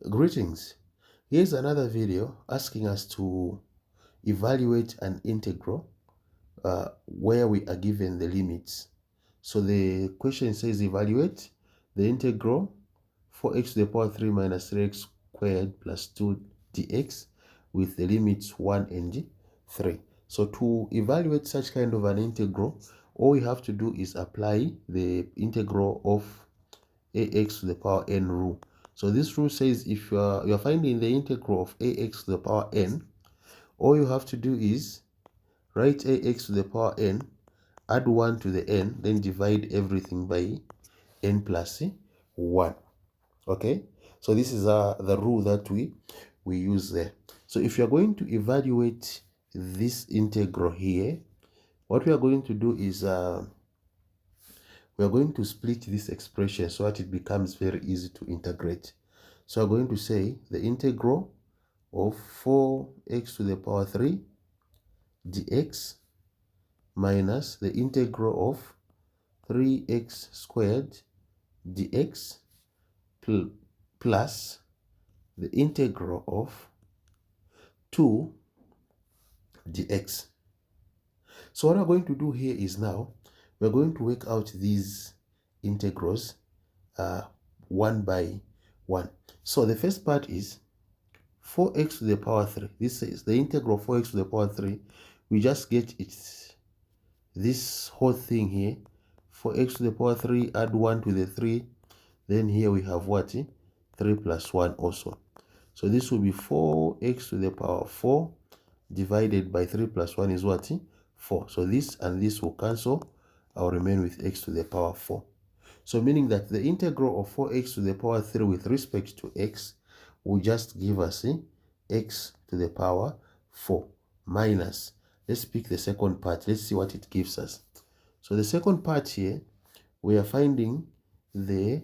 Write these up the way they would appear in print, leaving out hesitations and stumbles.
Greetings. Here's another video asking us to evaluate an integral where we are given the limits. So the question says evaluate the integral 4x to the power 3 minus 3x squared plus 2 dx with the limits 1 and 3. So to evaluate such kind of an integral, all we have to do is apply the integral of ax to the power n rule. So this rule says if you're finding the integral of ax to the power n, all you have to do is write ax to the power n, add 1 to the n, then divide everything by n plus 1. Okay, so this is the rule that we use there. So if you're going to evaluate this integral here, what we are going to do is we are going to split this expression so that it becomes very easy to integrate. So I'm going to say the integral of 4x to the power 3 dx minus the integral of 3x squared dx plus the integral of 2 dx. So what we're going to do here is now we're going to work out these integrals one by one. So the first part is 4x to the power 3. This is the integral of 4x to the power 3. We just get this whole thing here. 4x to the power 3, add 1 to the 3. Then here we have what? 3 plus 1 also. So this will be 4x to the power 4 divided by 3 plus 1 is what? 4. So this and this will cancel. I'll remain with x to the power 4. So meaning that the integral of 4x to the power 3 with respect to x will just give us x to the power 4 minus, let's pick the second part. Let's see what it gives us. So the second part here, we are finding the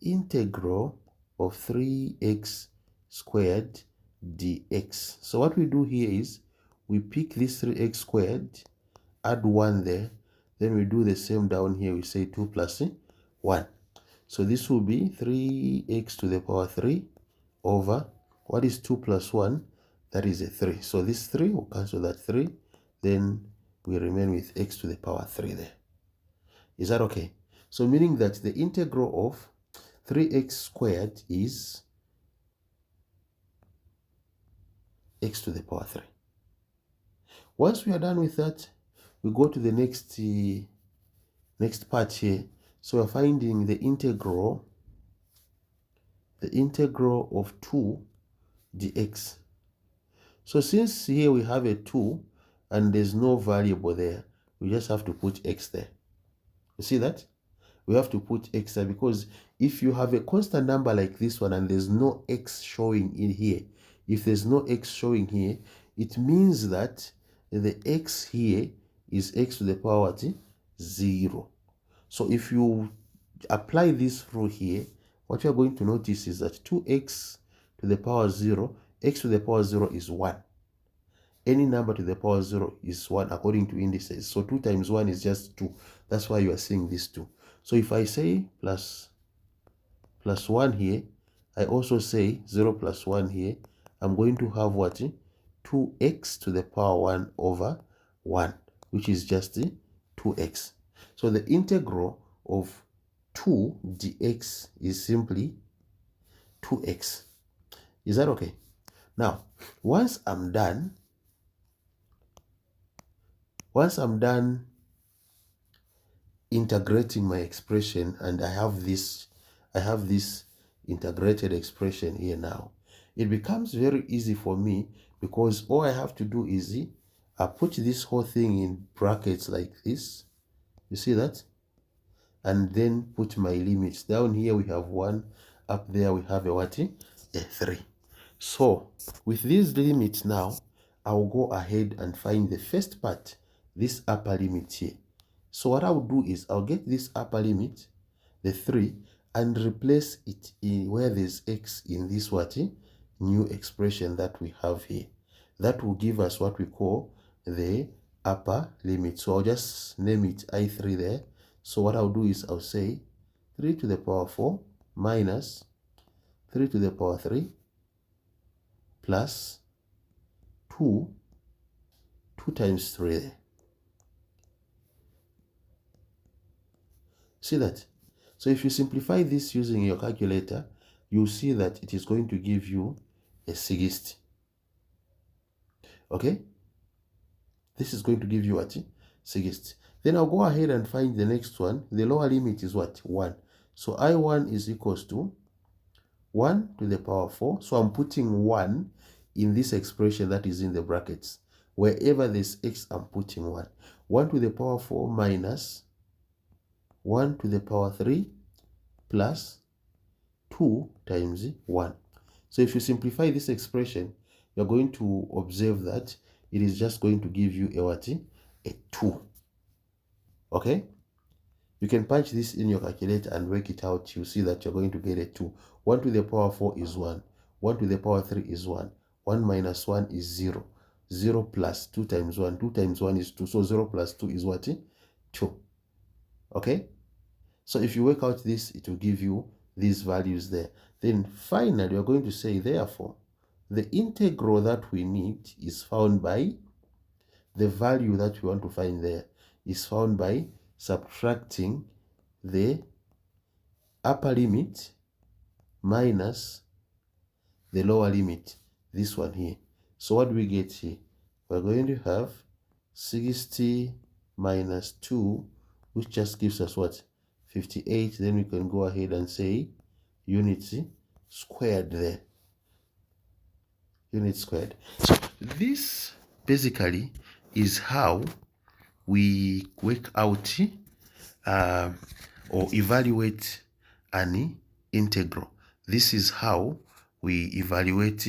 integral of 3x squared dx. So what we do here is we pick this 3x squared, add 1 there, then we do the same down here. We say 2 plus 1. So this will be 3x to the power 3 over, what is 2 plus 1? That is a 3. So this 3 will cancel that 3. Then we remain with x to the power 3 there. Is that okay? So meaning that the integral of 3x squared is x to the power 3. Once we are done with that, we go to the next part here. So we're finding the integral of 2 dx. So since here we have a 2 and there's no variable there, we just have to put x there. You see that? We have to put x there because if you have a constant number like this one and there's no x showing in here, if there's no x showing here, it means that the x here is x to the power 0. So if you apply this rule here, what you're going to notice is that 2x to the power 0, x to the power 0 is 1. Any number to the power 0 is 1 according to indices. So 2 times 1 is just 2. That's why you are seeing this 2. So if I say plus 1 here, I also say 0 plus 1 here, I'm going to have what? 2x to the power 1 over 1, which is just 2x. So the integral of 2 dx is simply 2x. Is that okay? Now, once I'm done integrating my expression and I have this integrated expression here now, it becomes very easy for me because all I have to do is I put this whole thing in brackets like this. You see that? And then put my limits. Down here we have 1, up there we have a what? A 3. So with these limits now, I'll go ahead and find the first part, this upper limit here. So what I'll do is I'll get this upper limit, the 3, and replace it in where there's x in this what? New expression that we have here. That will give us what we call the upper limit. So I'll just name it I3 there. So what I'll do is I'll say 3 to the power 4 minus 3 to the power 3 plus 2 times 3 there. See that? So if you simplify this using your calculator, you'll see that it is going to give you a 60. Okay? This is going to give you what? 60. Then I'll go ahead and find the next one. The lower limit is what? 1. So I1 is equals to 1 to the power 4. So I'm putting 1 in this expression that is in the brackets. Wherever there's x, I'm putting 1. 1 to the power 4 minus 1 to the power 3 plus 2 times 1. So if you simplify this expression, you're going to observe that it is just going to give you a what? A 2. Okay? You can punch this in your calculator and work it out. You see that you're going to get a 2. 1 to the power 4 is 1. 1 to the power 3 is 1. 1 minus 1 is 0. 0 plus 2 times 1. 2 times 1 is 2. So 0 plus 2 is what? 2. Okay? So if you work out this, it will give you these values there. Then finally, we're going to say, therefore, the integral that we need is found by the value that we want to find there is found by subtracting the upper limit minus the lower limit, this one here. So what do we get here? We're going to have 60 minus 2, which just gives us what? 58. Then we can go ahead and say units squared there. Units squared. So this basically is how we work out or evaluate an integral. This is how we evaluate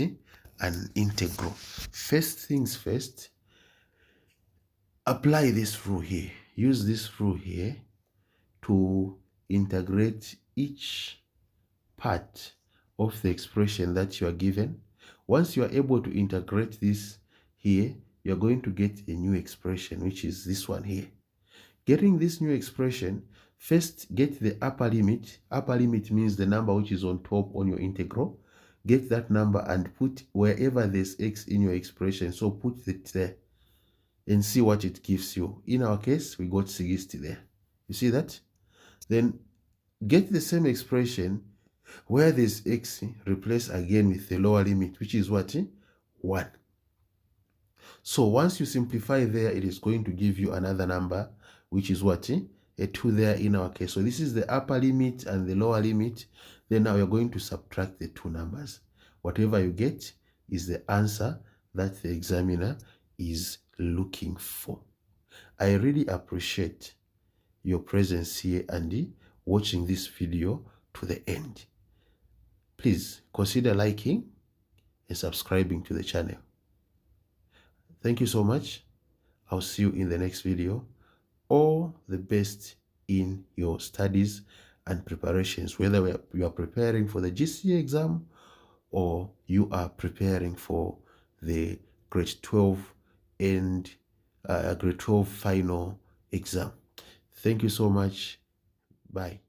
an integral. First things first, apply this rule here. Use this rule here to integrate each part of the expression that you are given. Once you are able to integrate this here, you're going to get a new expression, which is this one here. Getting this new expression, first get the upper limit. Upper limit means the number which is on top on your integral. Get that number and put wherever there's x in your expression. So put it there and see what it gives you. In our case, we got 60 there. You see that? Then get the same expression where there's x, replace again with the lower limit, which is what? 1. So once you simplify there, it is going to give you another number, which is what? A 2 there in our case. So this is the upper limit and the lower limit. Then now you're going to subtract the two numbers. Whatever you get is the answer that the examiner is looking for. I really appreciate your presence here and watching this video to the end. Please consider liking and subscribing to the channel. Thank you so much. I'll see you in the next video. All the best in your studies and preparations, whether you are preparing for the GCE exam or you are preparing for the grade 12 and grade 12 final exam. Thank you so much. Bye.